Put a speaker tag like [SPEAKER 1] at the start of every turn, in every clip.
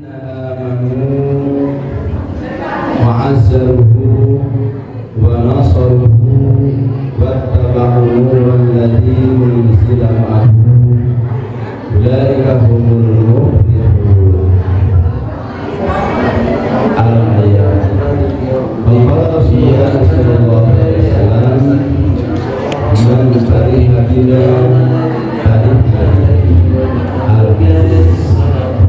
[SPEAKER 1] آمنوا وعزروه ونصروه واتبعوا النور الذي أنزل معه أولئك هم المفلحون. Al-Ayat. Qala Rasulullah sallallahu alaihi wasallam, "Man kariha bina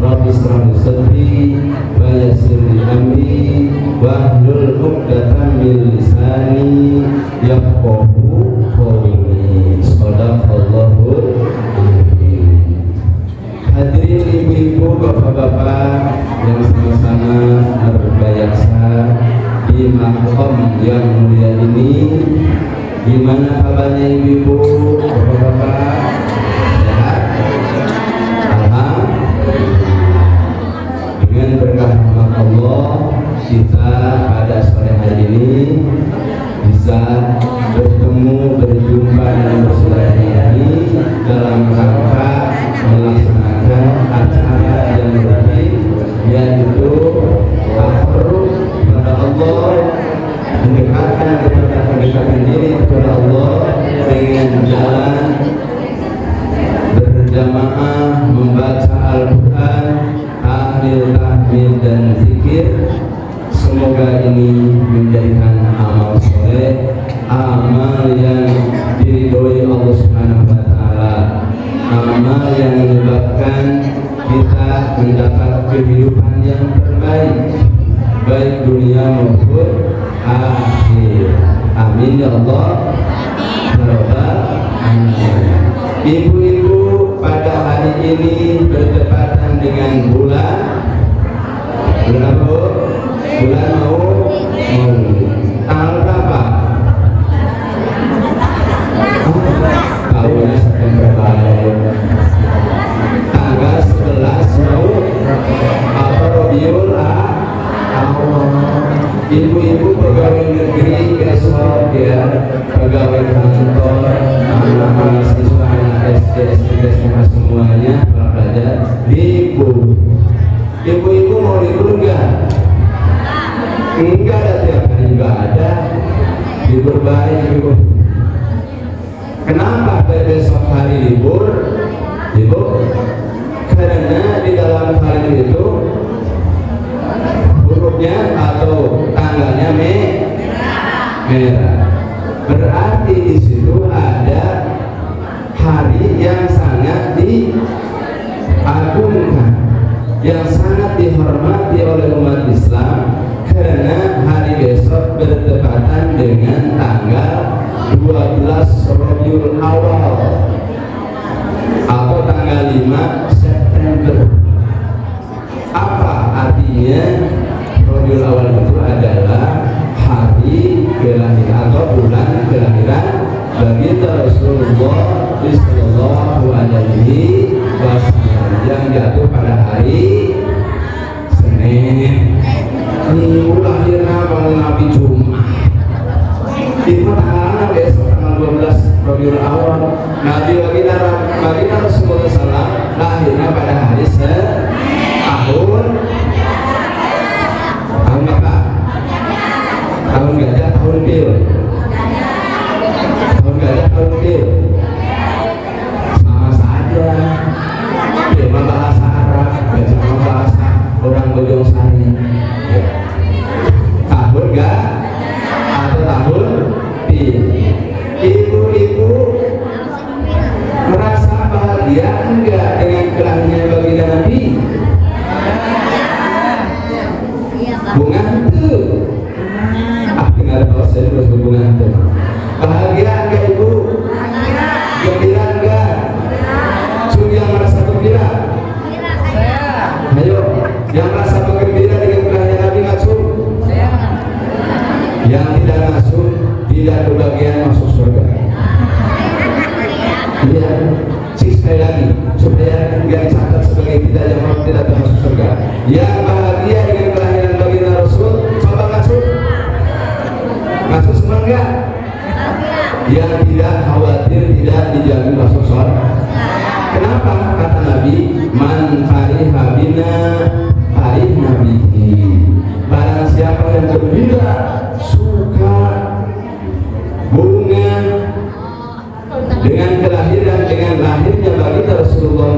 [SPEAKER 1] Rabbi srahli sadri wa yassir li amri wahlul 'uqdatam min lisani yafqahu qawli." Shadaqallahul azim. Hadirin ibu-ibu, bapak-bapak yang sama-sama berbayasa di makom yang mulia ini, gimana kabarnya ibu-ibu, bapak-bapak? Dengan berkah rahmat Allah, kita pada sore hari ini bisa bertemu, berjumpa dan bersilaturahmi dalam rangka melaksanakan acara yang rutin, yaitu takarrub kepada Allah, mendekatkan diri kepada Allah dengan jalan berjamaah membaca Al-Quran, tahmid dan zikir. Semoga ini menjadikan amal soleh, amal yang diridhoi Allah Subhanahu wa Ta'ala, amal yang menyebabkan kita mendapat kehidupan yang terbaik, baik dunia maupun akhir. Amin ya Allah. Ibu-ibu, pada hari ini bertepatan dengan bulan mau tanggal berapa? Tahunnya September, tanggal 11 mau apa Rabiul Awal. Ibu-ibu pegawai negeri besok ya, pegawai kantor, anak-anak siswa, anak SD, SMP, SMA semuanya pelajar libur. Ibu-ibu mau libur enggak? Enggak, ada tiap hari juga ada libur baik ibu. Kenapa besok hari libur? Ibu, karena di dalam hari itu hurufnya atau tanggalnya merah. Berarti di situ ada hari yang sangat diagungkan, yang sangat dihormati oleh umat Islam, karena hari besok bertepatan dengan tanggal 12 Rabiul Awal atau tanggal 5 September. Apa artinya? Rabiul Awal itu adalah hari kelahiran atau bulan kelahiran baginda Rasulullah sallallahu alaihi wasallam yang jatuh pada hari Senin. Minggu lahirnya malam Nabi Jumat. Itu tanggalnya besok tanggal 12 Rabiul Awal. Nabi baginda Rasulullah sallallahu lahirnya pada hari Senin. Tahun apa? Tahun gajah, tahun pil. Tahun gajah, tahun pil. Sama saja. Pil mah bahasa Arab, gajah mah bahasa orang Bojong Sari. Ya. Tahun gajah atau tahun pil. Ibu-ibu merasa bahagia enggak dengan kelahiran baginda Nabi? Bunga itu dengar kalau saya terus hubungan itu. Bahagia enggak ibu? Gembira enggak? Cuma yang merasa gembira? Ayo, yang merasa gembira dengan kelahiran Nabi ngasuh? Yang tidak ngasuh tidak kebagian masuk surga. Iya, sekali lagi supaya nggak dicatat sebagai kita yang tidak termasuk surga. Yang bahagia dengan kelahiran baginda Rasul, coba ngasuh semua enggak? Yang tidak khawatir tidak dijamin masuk surga. Kenapa? Kata Nabi, man fariha bina Rasulullah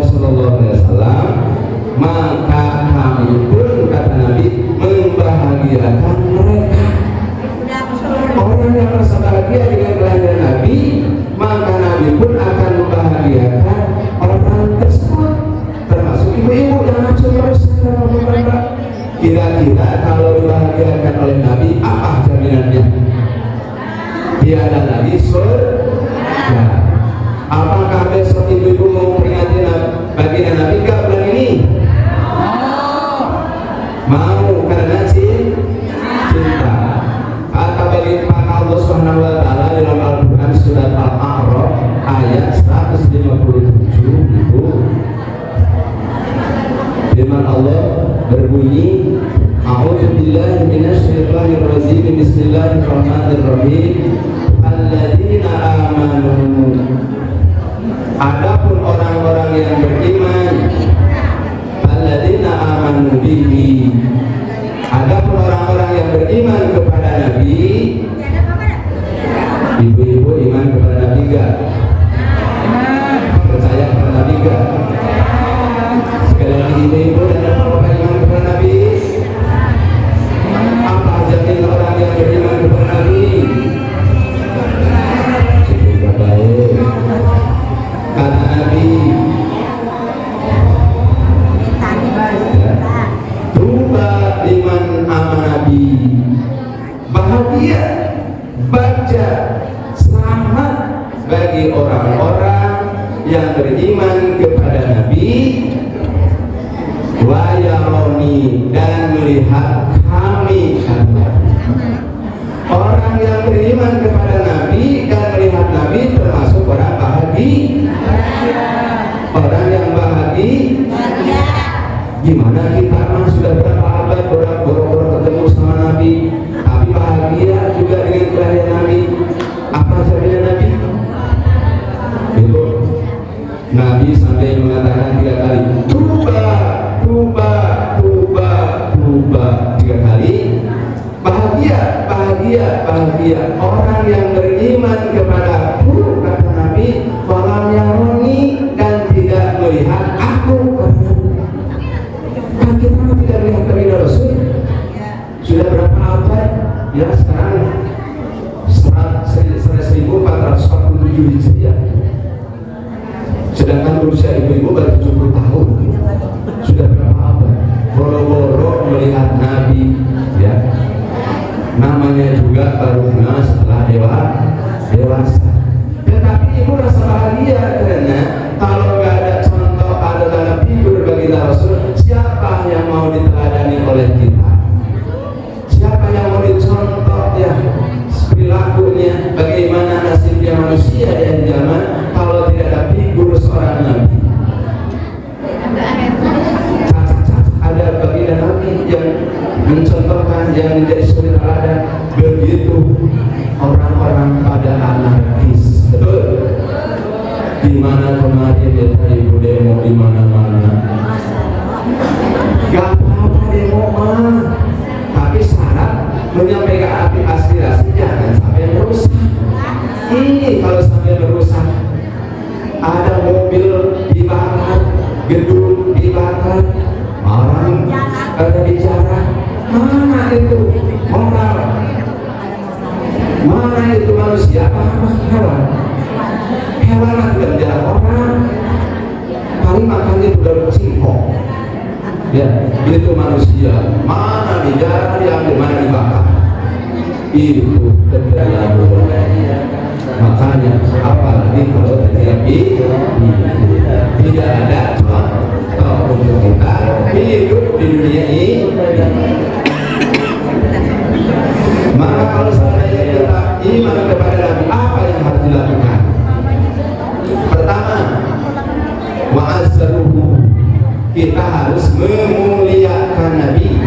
[SPEAKER 1] SAW, maka kami pun, kata Nabi, membahagiakan mereka. Orang yang merasa bahagia dengan kelahiran Nabi, maka Nabi pun akan membahagiakan orang tersebut, termasuk ibu-ibu yang langsung berusaha. Kira-kira kalau dibahagiakan oleh Nabi, apa jaminannya? Tiada lagi surga. Apakah besok ibu-ibu mau peringati baginda Nabi ke bulan ini? Mau, karena cinta. Kata bagi Allah Subhanahu wa taala dalam Al-Qur'an surat Al-A'raf ayat 157 itu, firman Allah berbunyi, a'udzubillahi minasyaitonir rajim, bismillahirrahmanirrahim, alladzina amanu, adapun orang-orang yang beriman, alladzina amanu bihi, adapun orang-orang yang beriman kepada Nabi. Ibu-ibu iman kepada Nabi gak? Percaya kepada Nabi gak? Sekali lagi ibu-ibu dan bapak iman kepada Nabi. Apa jamin orang yang beriman kepada Nabi? Semoga baik. Kata Nabi, tuba liman amanabi, bahagia, baca, selamat bagi orang-orang yang beriman kepada Nabi, wa yaroni, dan melihat kami. Orang yang beriman kepada Nabi dan melihat Nabi termasuk orang bahagia. Orang yang bahagia. Gimana kita mah sudah berapa abad boro-boro ketemu sama Nabi, tapi bahagia juga dengan kelahiran Nabi. Apa jaminan Nabi? Itu Nabi sampai mengatakan 3 kali, tuba, tuba, tuba, tuba, 3 kali. Bahagia, bahagia, bahagia orang yang beriman kepadaku, kata Nabi, walam yaroni, dan tidak melihat aku. Kan kita tidak melihat baginda Rasul sudah berapa abad? Ya sekarang 1447 Hijriah. Sedangkan usia ibu-ibu baru 70 tahun. Sudah berapa abad? Boro-boro melihat Nabi, ya. Namanya juga baru kenal setelah dewasa. Tetapi ibu rasa bahagia karena kalau nggak ada contoh, ada tanda figur baginda Rasul, siapa yang mau diteladani oleh kita? Siapa yang mau dicontoh, ya, perilakunya? Bagaimana nasibnya manusia di akhir zaman kalau tidak ada figur seorang Nabi? Ada baginda Nabi yang mencontohkan, yang menjadi suri teladan. Begitu orang-orang pada anarkis, betul? Di mana kemarin dia tadi demo di mana-mana. Gak apa-apa demo mah, tapi syarat menyampaikan aspirasi jangan sampai merusak. Ini kalau sampai merusak, ada mobil dibakar, gedung dibakar, orang ada bicara, mana itu moral? Mana itu manusia? Apa hewan? Hewan mah tidak bicara orang, paling makannya itu dalam singkong. Ya, itu manusia. Mana dijarah, diambil, mana dibakar. Itu keterlaluan. Makanya apalagi kalau tidak ada contoh untuk kita hidup di dunia ini. Maka kalau seandainya kita iman kepada Nabi, apa yang harus dilakukan? Pertama, wa'azzaruhu, kita harus memuliakan Nabi,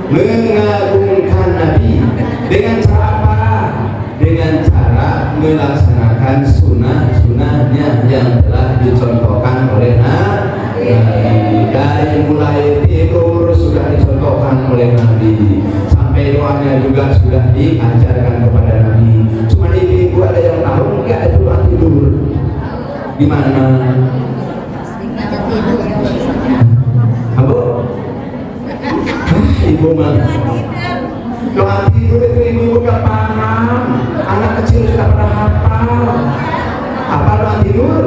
[SPEAKER 1] mengagungkan Nabi. Dengan cara apa? Dengan cara melaksanakan sunnah-sunnahnya yang telah dicontohkan oleh Nabi. Dari mulai tidur sudah dicontohkan oleh Nabi, sampai doanya juga sudah diajarkan kepada Nabi. Cuma ibu ada yang tahu enggak itu tidur di mana? ibu mah doa tidur itu ibu gak paham. Anak kecil sudah pernah hafal apa doa tidur?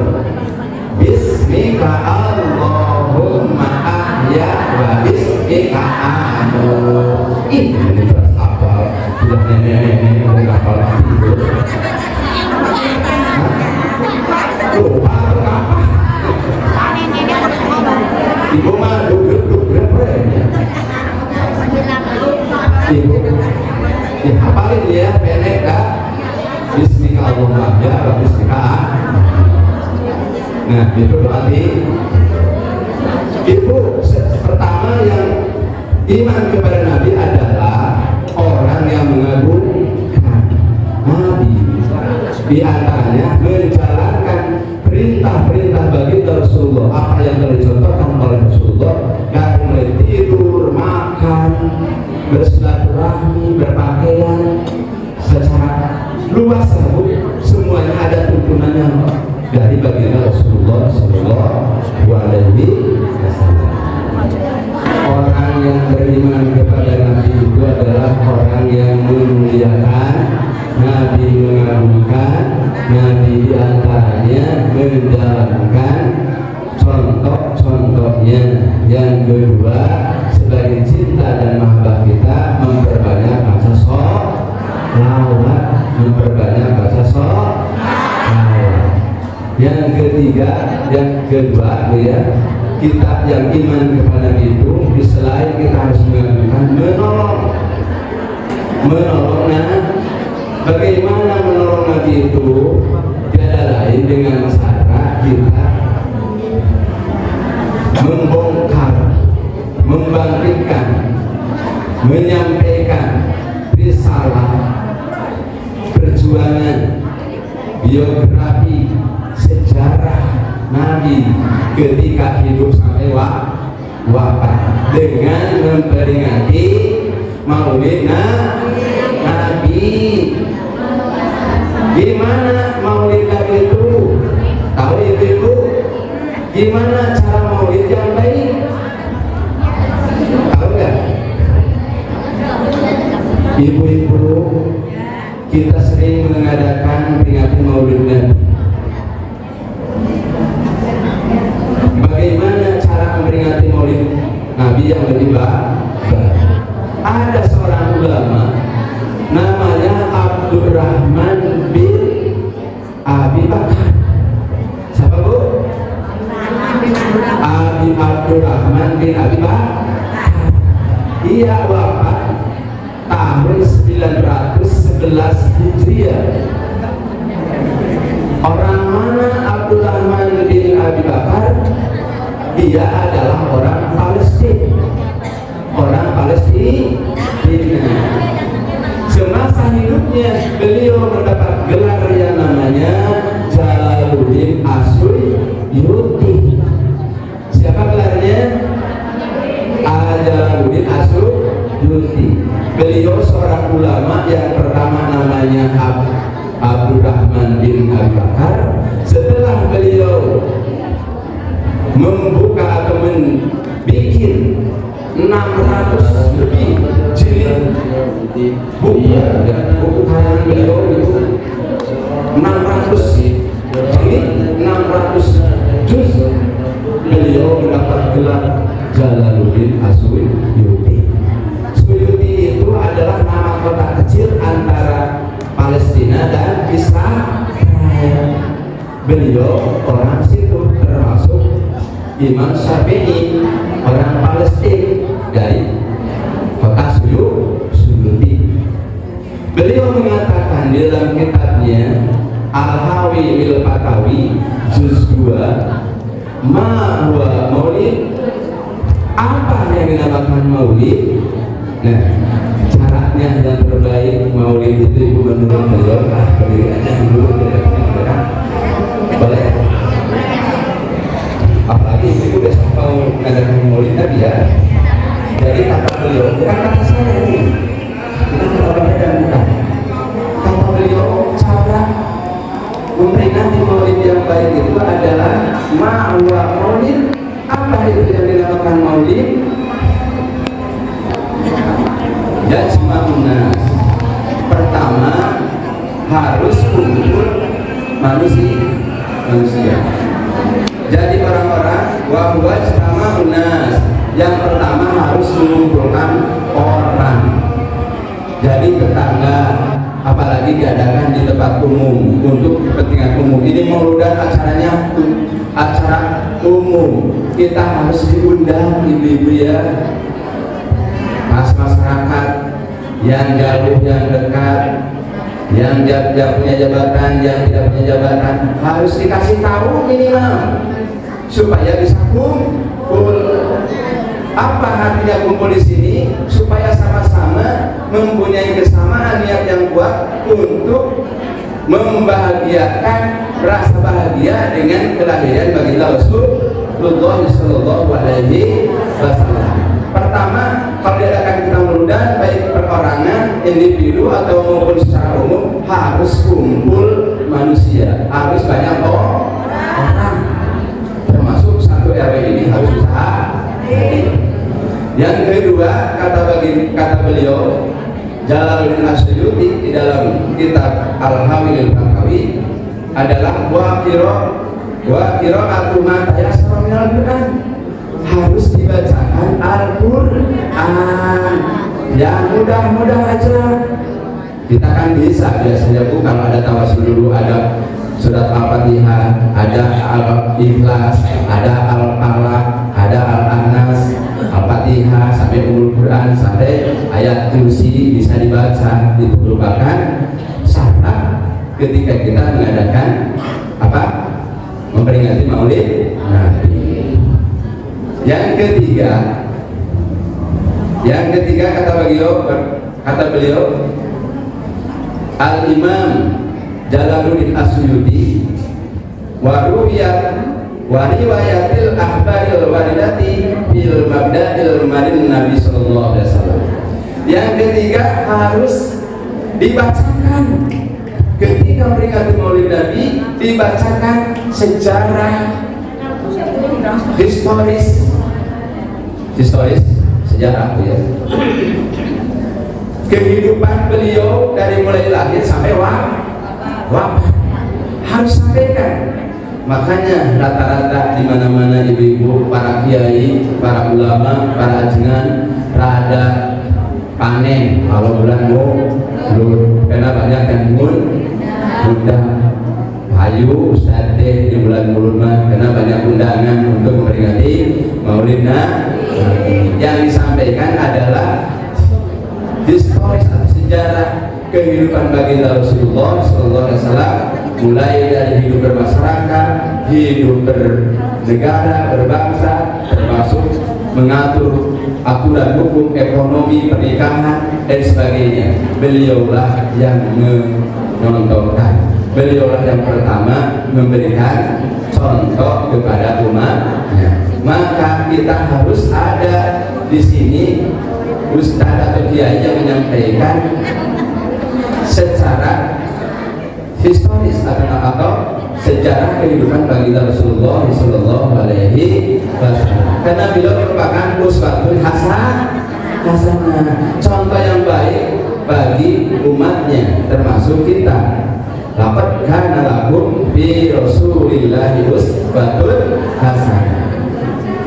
[SPEAKER 1] Bismika Allahumma ahya wa bismika amut. Ini terus hafal sudah nenek-nenek udah hafal tidur. Lupa atau apa? Ibu mah duduk remnya. Ibu dihafalin ya pendek kak. Bismika Allahumma ya wa bismika. Nah itu berarti ibu pertama yang iman kepada Nabi adalah orang yang mengagungkan Nabi, di antaranya menjalankan perintah-perintah bagi Rasulullah, apa yang telah dicontohkan oleh Rasulullah, dari mulai tidur, makan, bersilaturahmi, berpakaian secara luas, semuanya ada tuntunannya dari baginda Rasulullah Sallallahu Alaihi Wasallam. Orang yang beriman kepada Nabi itu adalah orang yang memuliakan Nabi, mengagungkan Nabi, diantaranya menjalankan contoh-contohnya. Yang kedua, sebagai cinta dan mahabbah kita, memperbanyak baca sholawat, memperbanyak baca sholawat. Yang ketiga, yang kedua ya, kita yang iman kepada Nabi itu, selain kita harus mengagungkan, menolong Nabi. Bagaimana menolong Nabi itu? Tiada lain dengan cara kita membongkar, membangkitkan, menyampaikan risalah, perjuangan, biografi, sejarah Nabi ketika hidup sampai wafat, dengan memperingati Maulid Nabi. Gimana Maulid Nabi itu? Tahu ibu? Gimana cara Maulid yang baik? Tahu nggak? Ibu-ibu, kita sering mengadakan peringatan Maulid Nabi. Bagaimana cara memperingati Maulid Nabi yang lebih baik? Ada seorang ulama namanya Abdurrahman bin Abi Bakar. Siapa bu? Abdurrahman bin Abi Bakar. Ia wafat tahun 911 Hijriah. Orang mana Abdurrahman bin Abi Bakar? Dia adalah orang Palestina. Orang Palestina. Semasa hidupnya beliau mendapat gelar yang namanya Jalaluddin As-Suyuti. Siapa gelarnya? Jalaluddin As-Suyuti. Beliau seorang ulama yang pertama namanya Abdurrahman bin Abi Bakar. Setelah beliau membuka atau membuat 600 lebih jilid buku karangan beliau itu 600 jilid, 600 juz. Beliau mendapat gelar Jalaluddin As-Suyuti. Suyuti itu adalah nama kota kecil antara Palestina dan Israel. Beliau orang situ, termasuk Imam Syafi'i, orang Palestina dari kota Suyuti. Beliau mengatakan di dalam kitabnya Al-Hawi Mil Fatawi juz 2, ma huwa maulid, apa yang dinamakan maulid. Nah, caranya yang terbaik maulid itu ibu menurut beliau, berdiri aja dulu, boleh. Apalagi ibu besok mau mengadakan maulid Nabi ya. Jadi kata beliau, bukan kata saya ini, bukan kata badan, bukan. Kata beliau, cara memperingati maulid yang baik itu adalah ma'wa maulid. Apa itu yang dinamakan maulid? manusia. Jadi orang-orang wa sama unas, yang pertama harus mengumpulkan orang. Jadi tetangga, apalagi diadakan di tempat umum untuk kepentingan umum. Ini mauludan acaranya acara umum, kita harus diundang ibu-ibu ya, masyarakat yang jauh, yang dekat, yang punya jabatan, yang tidak punya jabatan, harus dikasih tahu minimal supaya bisa kumpul. Apa artinya kumpul di sini? Supaya sama-sama mempunyai kesamaan niat yang kuat untuk membahagiakan rasa bahagia dengan kelahiran baginda Rasulullah Sallallahu Alaihi Wasallam. Pertama, kalau diadakan kita meludah, baik perorangan, individu atau maupun secara umum, harus kumpul manusia, harus banyak orang, termasuk satu RW ini harus usaha. Yang kedua, kata beliau Jalaluddin Asyuyuti di dalam kitab Al-Hawilil Bangkawi adalah wa qira'atu ma tayassara minal Qur'an, harus dibacakan Al-Qur'an yang mudah-mudah aja. Kita kan bisa biasanya Bu, kalau ada tawasul dulu, ada surat Al-Fatihah, ada Al-Ikhlas, ada Al-Falaq, ada Al-Anas, Al-Fatihah sampai Ummul Quran sampai ayat kursi bisa dibaca. Itu merupakan syarat ketika kita mengadakan memperingati Maulid Nabi. Yang ketiga kata beliau Al-Imam Jalaluddin Asyuyuti wa riwayatil akhbaril waridati fil mabda'il marin Nabi sallallahu alaihi wasallam. Yang ketiga harus dibacakan ketika memperingati Maulid Nabi, dibacakan sejarah historis sejarah ya. Kehidupan beliau dari mulai lahir sampai wafat harus sampaikan. Makanya rata-rata di mana-mana ibu-ibu, para kiai, para ulama, para ajengan rada panen kalau bulan Maulud, karena banyak yang undang ayu Ustaz di bulan Maulud mah, karena banyak undangan untuk memperingati Maulid Nabi. Yang disampaikan adalah historis atau sejarah kehidupan baginda Rasulullah Sallallahu Alaihi Wasallam, mulai dari hidup bermasyarakat, hidup bernegara, berbangsa, termasuk mengatur aturan hukum, ekonomi, pernikahan dan sebagainya. Beliaulah yang mencontohkan, beliaulah yang pertama memberikan contoh kepada umatnya. Maka kita harus ada di sini ustaz atau kiai yang menyampaikan secara historis atau sejarah kehidupan baginda Rasulullah Sallallahu Alaihi Wasallam. Karena beliau merupakan uswatun hasanah, contoh yang baik bagi umatnya, termasuk kita. Laqad kana lakum fi Rasulillahi uswatun hasanah.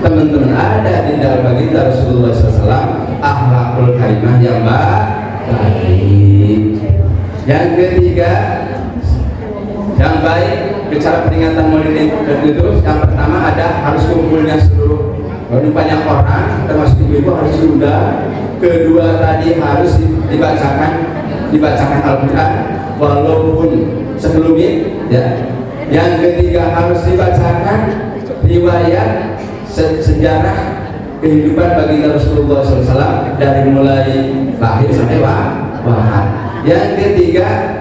[SPEAKER 1] Teman-teman, ada di dalam baginda Rasulullah SAW akhlakul karimah yang baik. Yang ketiga, yang baik bicara peringatan Maulid itu, yang pertama ada harus kumpulnya seluruh banyak orang, termasuk ibu-ibu harus diundang. Kedua tadi harus dibacakan Al-Quran walaupun sebelumnya ya. Yang ketiga harus dibacakan riwayat sejarah kehidupan baginda Rasulullah SAW dari mulai lahir sampai wafat. Yang ketiga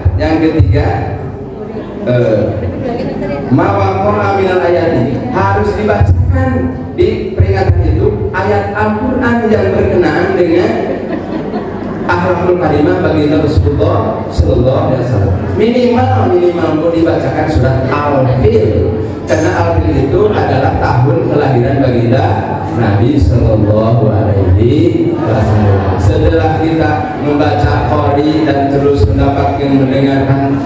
[SPEAKER 1] mawaqa'a minal ayati, harus dibacakan di peringatan itu ayat Al-Quran yang berkenaan dengan akhlakul karimah baginda Rasulullah Sallallahu Alaihi Wasallam. Minimal dibacakan surat Al-Fil, karena Al-Fil itu adalah tahun kelahiran baginda Nabi Sallallahu Alaihi Wasallam. Setelah kita membaca Qori dan terus mendengarkan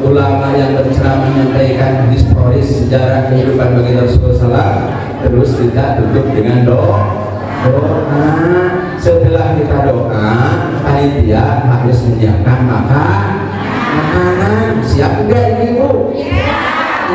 [SPEAKER 1] ulama yang berceramah menyampaikan historis sejarah kehidupan bagi Rasulullah, terus kita tutup dengan doa. Setelah kita doa, panitia harus menyiapkan makanan. Siap enggak ibu?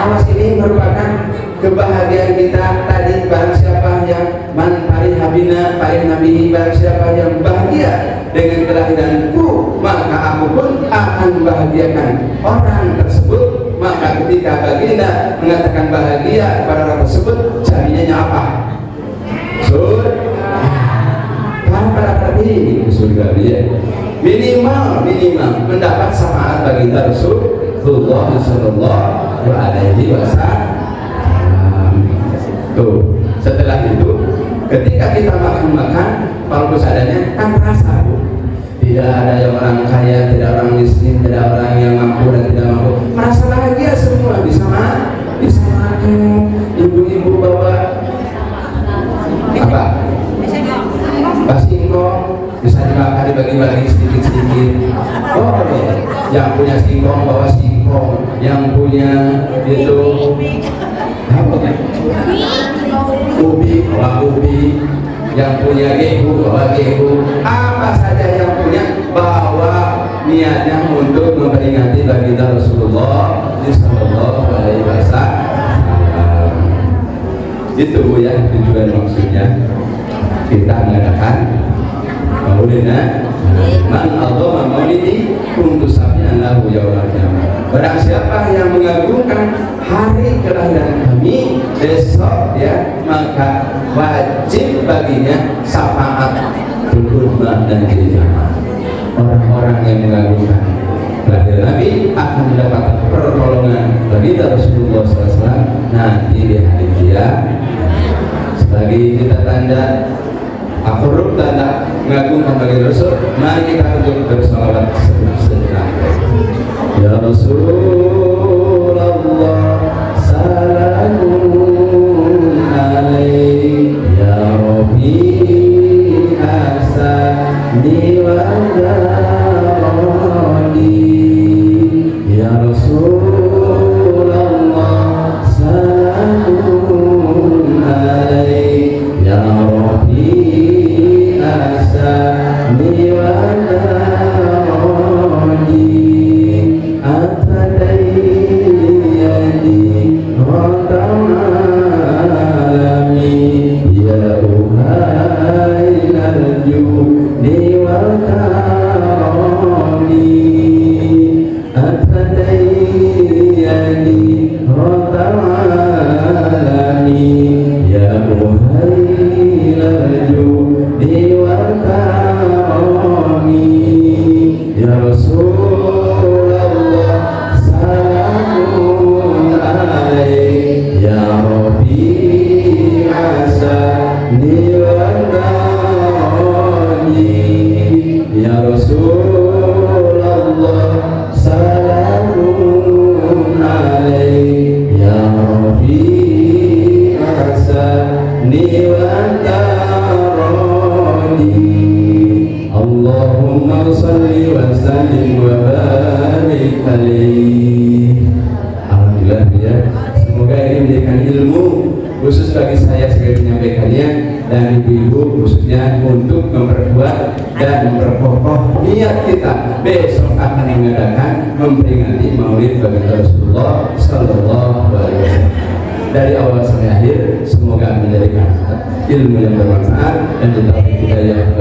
[SPEAKER 1] Awas, ini merupakan kebahagiaan kita. Tadi barang siapa yang man parih habina parih nabi, barang siapa yang bahagia dengan kelahiranku, maka aku pun akan membahagiakan orang tersebut. Maka ketika baginda mengatakan bahagia kepada orang tersebut, jaminannya apa? Surga dia minimal mendapat syafaat baginda Rasulullah Sallallahu Alaihi Wasallam. Tuh, setelah itu ketika kita makan kalau seadanya kan rasa, Bu. Tidak ada yang orang kaya, tidak orang miskin, tidak orang yang mampu dan tidak mampu, merasa bahagia semua bisa makan. Ibu-ibu bawa apa? Singkong bisa dimakan, dibagi-bagi sedikit-sedikit. Oh ya, yang punya singkong bawa singkong, yang punya itu apa? Ubi bawa ubi, yang punya gehu bawa gehu. Apa saja yang punya bawa, niatnya untuk memperingati baginda Rasulullah Sallallahu Alaihi Wasallam. Itu Bu ya, tujuan maksudnya kita mengadakan maulidna man Allah maulidi kuntusabnya lahu yaumul qiyamah. Barang siapa yang mengagungkan hari kelahiran kami besok ya, maka wajib baginya syafaat berkhutbah dan kiamat. Orang-orang yang mengagungkan kelahiran Nabi akan mendapat pertolongan bagi Rasulullah SAW nanti di hari kiamat. Sebagai kita tanda akurub, tanda mengagungkan bagi Rasul, mari kita untuk bersalawat sejenak. Ya Rasulullah, salamun alaik, ya Rabbi asani wa darani, ya Rasulullah, salamun alaik, ya Rabbi asani wa darani, atadayyani ratam'alami, ya uhailal judi wal karami, atadayyani ratam'alami, ya uhailal judi wal karami, ya Rasulullah, salamun alaik, ya Rabbi asani wa darani, ya Rasulullah, salamun alaik, ya Rabbi asani wa darani. Allahumma salli wa sallim wa barik alaihi. Alhamdulillah ya. Semoga ini memberikan ilmu khusus bagi saya sebagai penyampaikannya, dan ibu-ibu khususnya untuk memperkuat dan memperkokoh niat kita besok akan mengadakan memperingati Maulid baginda Rasulullah Sallallahu Alaihi Wasallam. Dari awal sampai akhir semoga menjadi ilmu yang bermanfaat dan kita yang